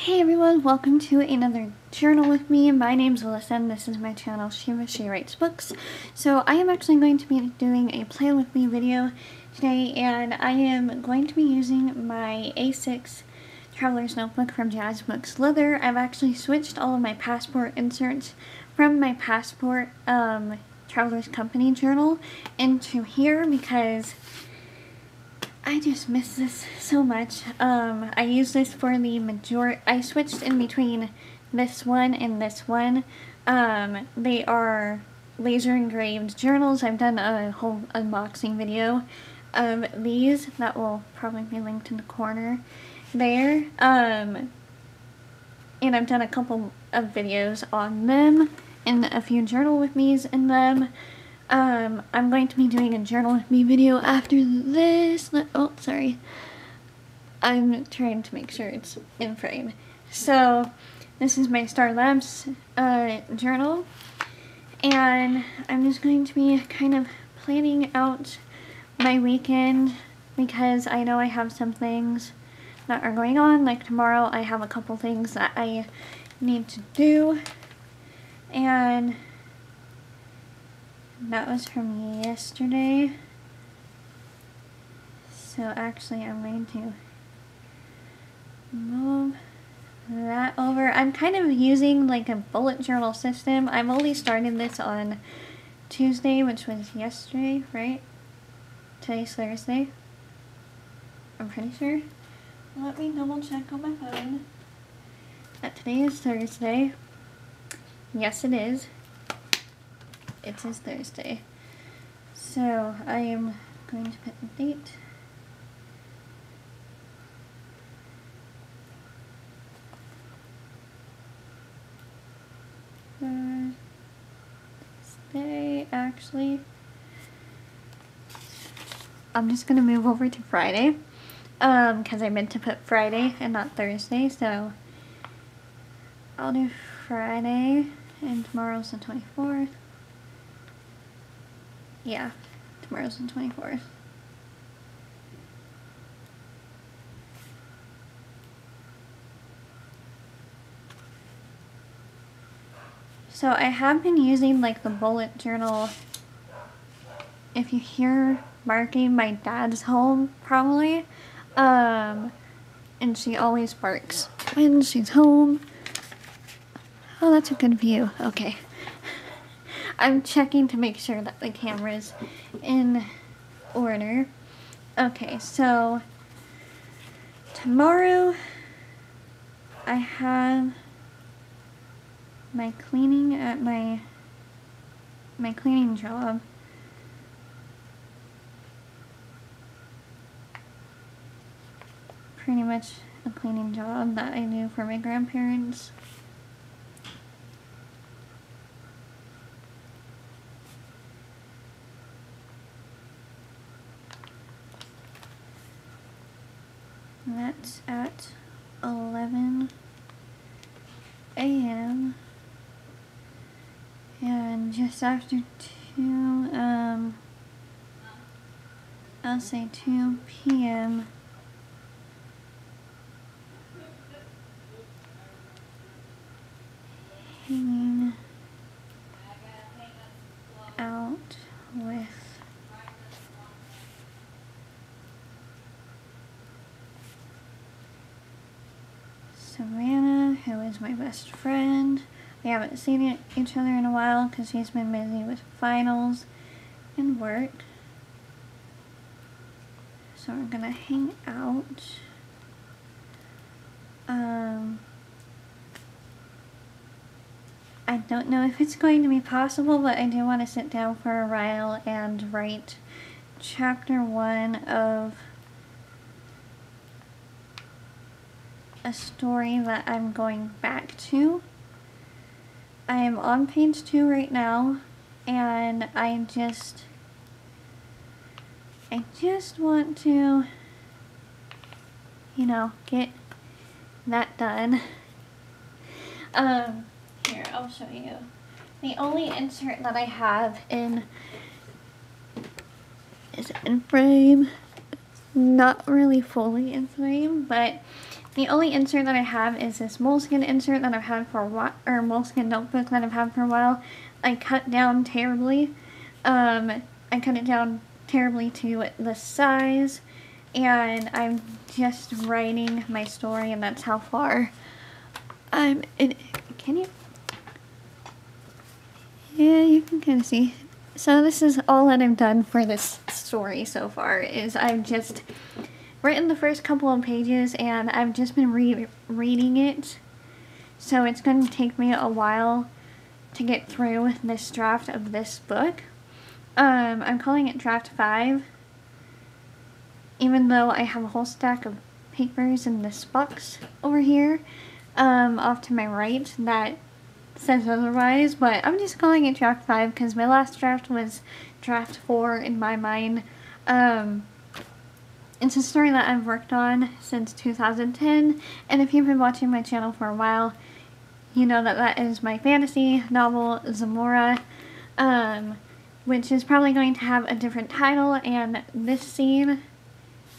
Hey everyone, welcome to another journal with me. My name's Alyssa and this is my channel, Shiva She Writes Books. So I am actually going to be doing a plan with me video today, and I am going to be using my A6 Traveler's Notebook from Jazz Books Leather. I've actually switched all of my passport inserts from my passport Traveler's Company journal into here because I just miss this so much. I use this for the I switched in between this one and this one. They are laser engraved journals. I've done a whole unboxing video of these that will probably be linked in the corner there. And I've done a couple of videos on them and a few journal with me's in them. I'm going to be doing a journal with me video after this. Oh, sorry. I'm trying to make sure it's in frame. So, this is my Star Labs journal. And I'm just going to be kind of planning out my weekend because I know I have some things that are going on. Like tomorrow I have a couple things that I need to do. And that was from yesterday. So actually I'm going to move that over. I'm kind of using like a bullet journal system. I've only started this on Tuesday, which was yesterday, right? Today's Thursday. I'm pretty sure. Let me double check on my phone. That today is Thursday. Yes, it is. It is Thursday. So I am going to put the date. Thursday, actually. I'm just gonna move over to Friday. Because I meant to put Friday and not Thursday, so I'll do Friday, and tomorrow's the 24th. Yeah, tomorrow's the 24th. So I have been using like the bullet journal. If you hear barking, my dad's home probably. And she always barks when she's home. Oh, that's a good view. Okay. I'm checking to make sure that the camera's in order. Okay, so tomorrow I have my cleaning at my cleaning job. Pretty much a cleaning job that I do for my grandparents. And that's at 11 a.m. and just after 2, I'll say 2 p.m. hanging out with Savannah, who is my best friend. We haven't seen each other in a while because she's been busy with finals and work. So we're gonna hang out. I don't know if it's going to be possible, but I do want to sit down for a while and write chapter 1 of a story that I'm going back to. I am on page 2 right now, and I just want to, you know, get that done. Here, I'll show you. The only insert that I have in is in frame. Not really fully in frame, but The only insert that I have is this Moleskine insert that I've had for a while, or Moleskine notebook that I've had for a while. I cut down terribly. I cut it down terribly to the size, and I'm just writing my story, and that's how far I'm in. Can you? Yeah, you can kind of see. So this is all that I've done for this story so far, is I've just written the first couple of pages, and I've just been reading it. So it's going to take me a while to get through this draft of this book. I'm calling it Draft 5, even though I have a whole stack of papers in this box over here, off to my right, that says otherwise, but I'm just calling it Draft 5 because my last draft was Draft 4 in my mind. It's a story that I've worked on since 2010, and if you've been watching my channel for a while, you know that that is my fantasy novel, Zamora, which is probably going to have a different title, and this scene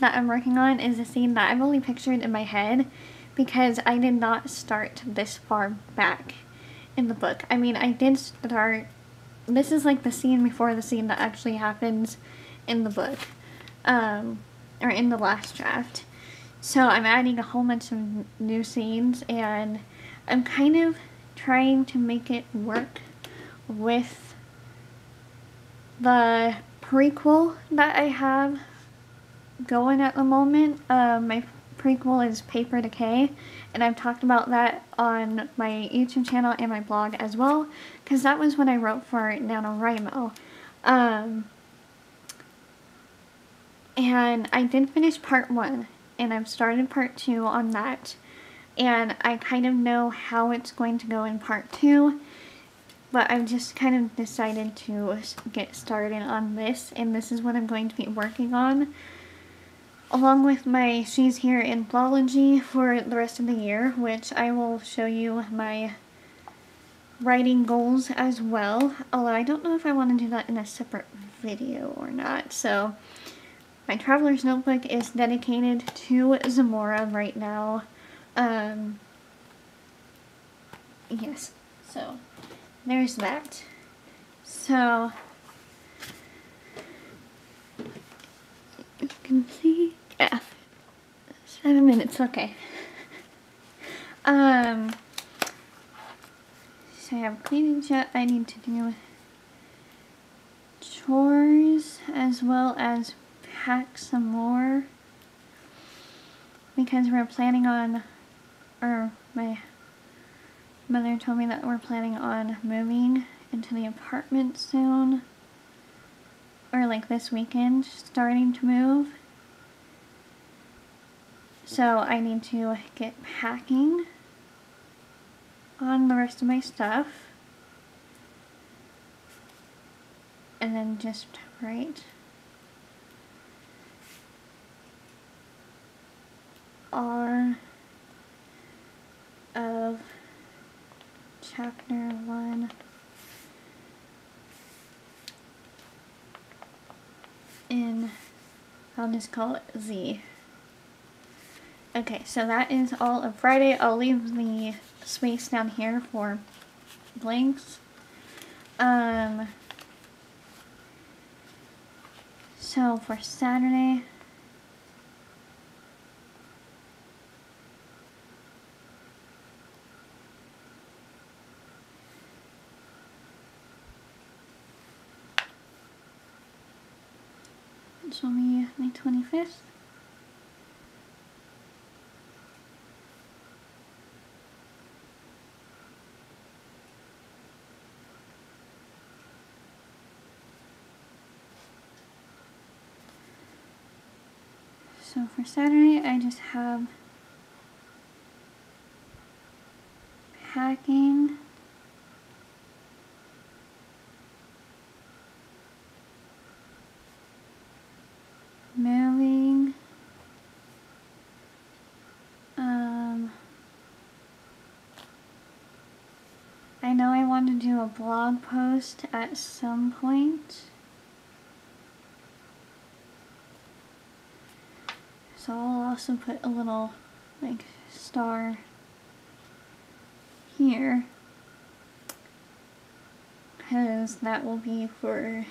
that I'm working on is a scene that I've only pictured in my head because I did not start this far back in the book. I mean, I did start, this is like the scene before the scene that actually happens in the book, or in the last draft. So I'm adding a whole bunch of new scenes, and I'm kind of trying to make it work with the prequel that I have going at the moment. My prequel is Paper Decay, and I've talked about that on my YouTube channel and my blog as well, because that was what I wrote for NaNoWriMo. And I did finish part 1, and I've started part 2 on that, and I kind of know how it's going to go in part 2, but I've just kind of decided to get started on this, and this is what I'm going to be working on, along with my She's Here anthology for the rest of the year, which I will show you my writing goals as well, although I don't know if I want to do that in a separate video or not. So my Traveler's Notebook is dedicated to Zamora right now. Yes, so there's that. So you can see, yeah, 7 minutes, okay. So I have cleaning yet. I need to do chores as well as pack some more, because we're planning on, or my mother told me that we're planning on moving into the apartment soon, or like this weekend, starting to move. So I need to get packing on the rest of my stuff, and then just write R of chapter 1 in, I'll just call it Z. Okay, so that is all of Friday. I'll leave the space down here for blanks. So for Saturday, which will be the 25th. So for Saturday, I just have packing, moving, I know I want to do a blog post at some point, so I'll also put a little like star here, because that will be for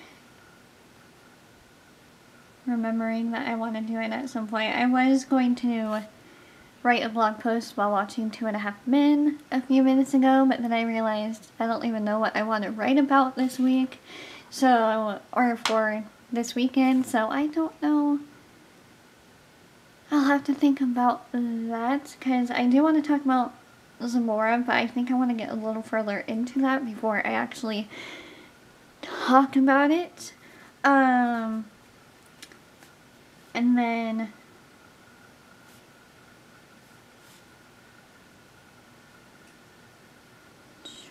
remembering that I want to do it at some point. I was going to write a blog post while watching 2.5 Men a few minutes ago, but then I realized I don't even know what I want to write about this week, so, or for this weekend, so I don't know. I'll have to think about that, because I do want to talk about Zamora, but I think I want to get a little further into that before I actually talk about it. And then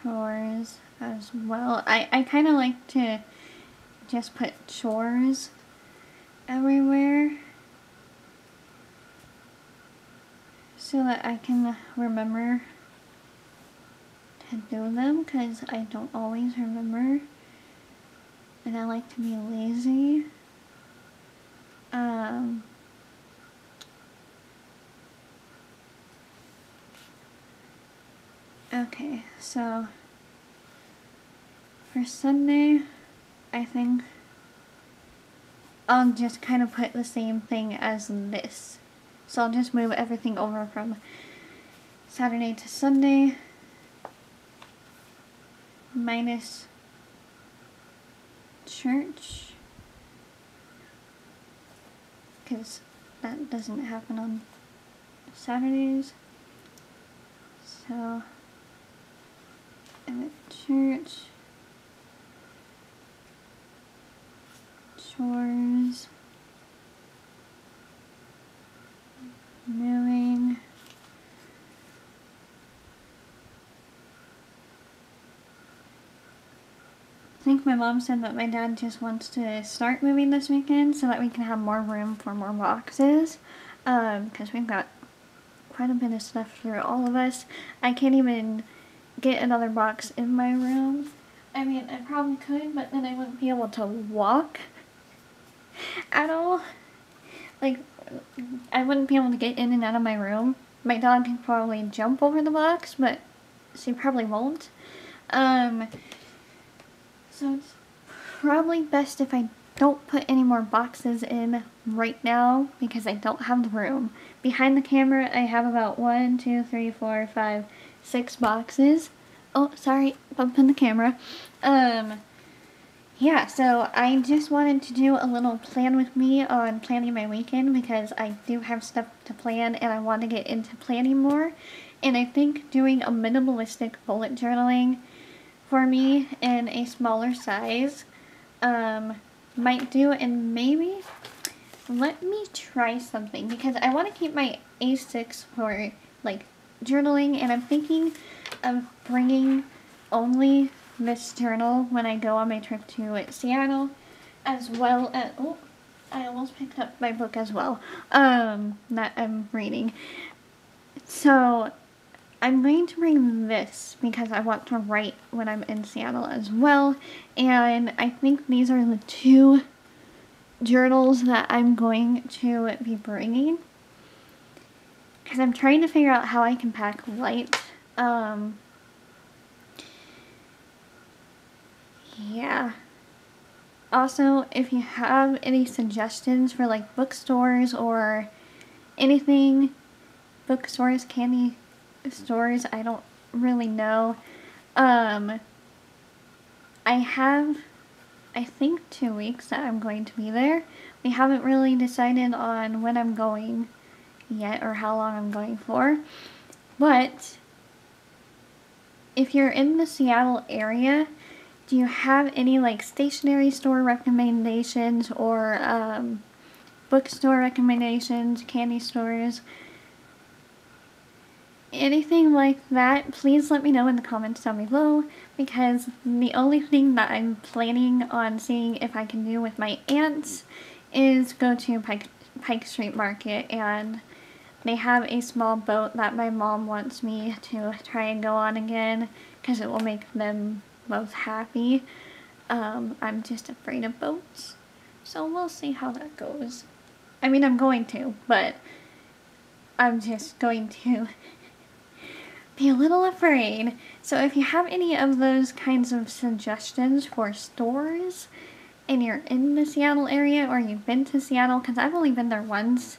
chores as well. I kind of like to just put chores everywhere so that I can remember to do them, because I don't always remember and I like to be lazy. Okay, so for Sunday, I think I'll just kind of put the same thing as this. So I'll just move everything over from Saturday to Sunday, minus church, because that doesn't happen on Saturdays. So, and at church, chores, moving, I think my mom said that my dad just wants to start moving this weekend so that we can have more room for more boxes, because we've got quite a bit of stuff for all of us. I can't even get another box in my room. I mean, I probably could, but then I wouldn't be able to walk at all. Like, I wouldn't be able to get in and out of my room. My dog can probably jump over the box, but she probably won't. So it's probably best if I don't put any more boxes in right now, because I don't have the room. Behind the camera, I have about 1, 2, 3, 4, 5, 6 boxes. Oh, sorry, bumping the camera. Yeah, so I just wanted to do a little plan with me on planning my weekend, because I do have stuff to plan and I want to get into planning more. And I think doing a minimalistic bullet journaling for me in a smaller size might do, and maybe let me try something, because I want to keep my A6 for like journaling, and I'm thinking of bringing only this journal when I go on my trip to Seattle, as well as, oh, I almost picked up my book as well, that I'm reading. So I'm going to bring this because I want to write when I'm in Seattle as well, and I think these are the 2 journals that I'm going to be bringing, because I'm trying to figure out how I can pack light. Yeah. Also, if you have any suggestions for like bookstores or anything, bookstores, candy stores, I don't really know. I have, I think, 2 weeks that I'm going to be there. We haven't really decided on when I'm going yet or how long I'm going for. But if you're in the Seattle area, do you have any like stationery store recommendations or bookstore recommendations, candy stores, anything like that? Please let me know in the comments down below, because the only thing that I'm planning on seeing if I can do with my aunts is go to Pike Street Market, and they have a small boat that my mom wants me to try and go on again, because it will make them both happy. I'm just afraid of boats, so we'll see how that goes. I mean, I'm going to, but I'm just going to be a little afraid. So if you have any of those kinds of suggestions for stores and you're in the Seattle area or you've been to Seattle, because I've only been there once,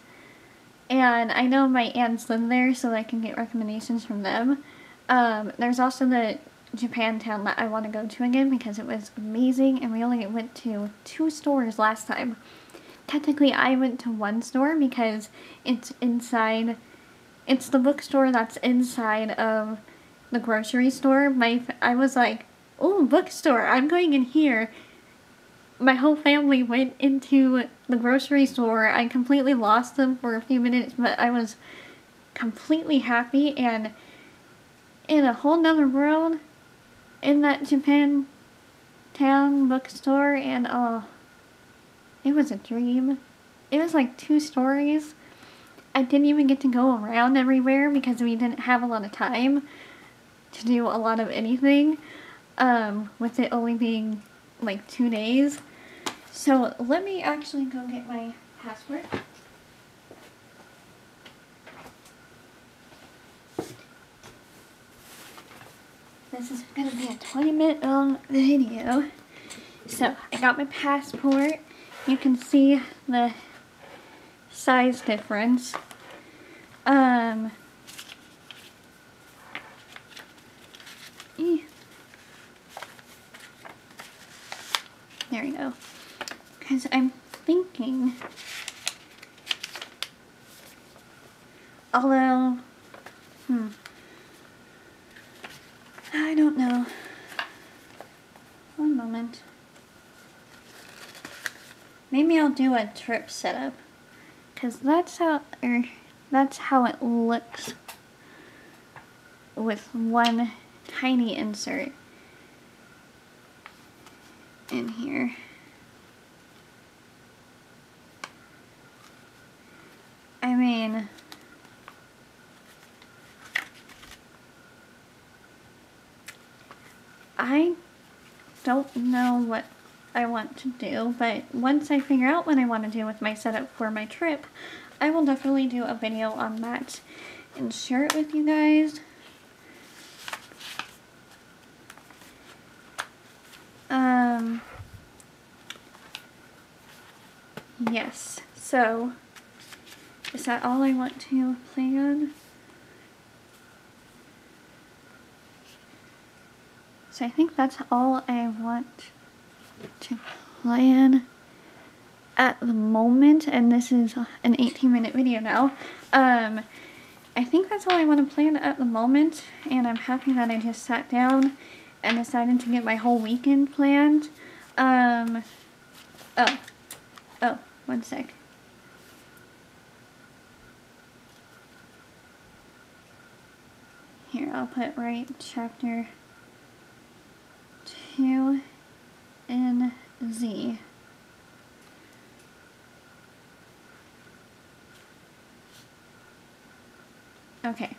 and I know my aunts live there, so I can get recommendations from them. There's also the Japantown that I want to go to again because it was amazing, and we only went to 2 stores last time. Technically, I went to 1 store because it's inside. It's the bookstore that's inside of the grocery store. I was like, oh, bookstore, I'm going in here. My whole family went into the grocery store. I completely lost them for a few minutes, but I was completely happy and in a whole nother world in that Japantown bookstore, and oh, it was a dream. It was like 2 stories. I didn't even get to go around everywhere because we didn't have a lot of time to do a lot of anything, with it only being like 2 days. So let me actually go get my passport. This is going to be a 20-minute long video. So I got my passport. You can see the size difference. There we go. Because I'm thinking, although, I don't know. One moment. Maybe I'll do a trip setup, because that's how it looks with one tiny insert in here. I mean, I don't know what I want to do, but once I figure out what I want to do with my setup for my trip, I will definitely do a video on that and share it with you guys. Yes, so is that all I want to plan? So I think that's all I want to plan at the moment, and this is an 18-minute video now. I think that's all I want to plan at the moment, and I'm happy that I just sat down and decided to get my whole weekend planned. Oh, one sec. Here, I'll put right chapter 2 in Z. Okay,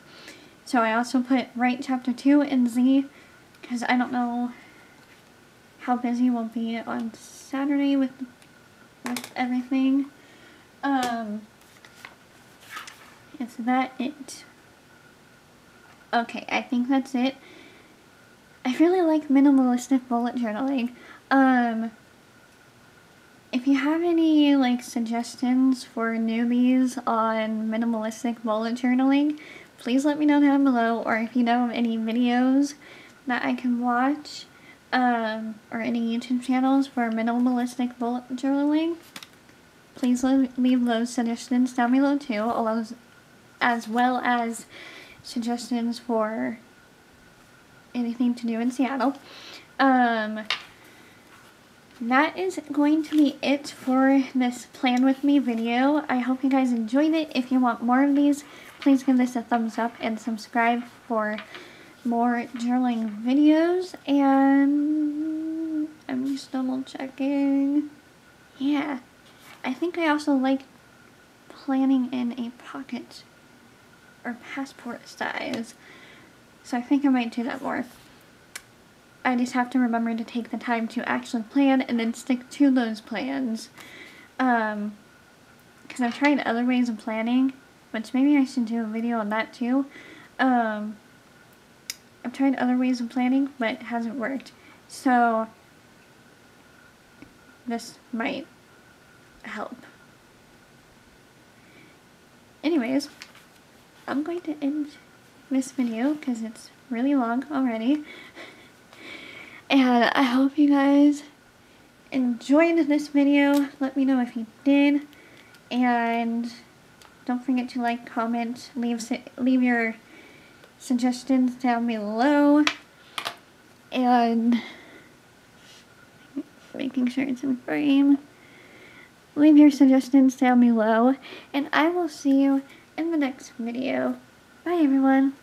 so I also put right chapter 2 in Z because I don't know how busy we'll be on Saturday with everything. Is that it? Okay, I think that's it. I really like minimalistic bullet journaling. If you have any like suggestions for newbies on minimalistic bullet journaling, please let me know down below, or if you know of any videos that I can watch, or any YouTube channels for minimalistic bullet journaling, please leave those suggestions down below too, as well as suggestions for anything to do in Seattle. That is going to be it for this plan with me video. I hope you guys enjoyed it. If you want more of these, please give this a thumbs up and subscribe for more journaling videos. And I'm just double checking. Yeah, I think I also like planning in a pocket or passport size, so I think I might do that more. I just have to remember to take the time to actually plan and then stick to those plans, because I've tried other ways of planning which maybe I should do a video on that too. I've tried other ways of planning, but it hasn't worked. So this might help. Anyways, I'm going to end this video because it's really long already. And I hope you guys enjoyed this video. Let me know if you did. And don't forget to like, comment, leave your suggestions down below. And making sure it's in frame. Leave your suggestions down below. And I will see you in the next video. Bye everyone.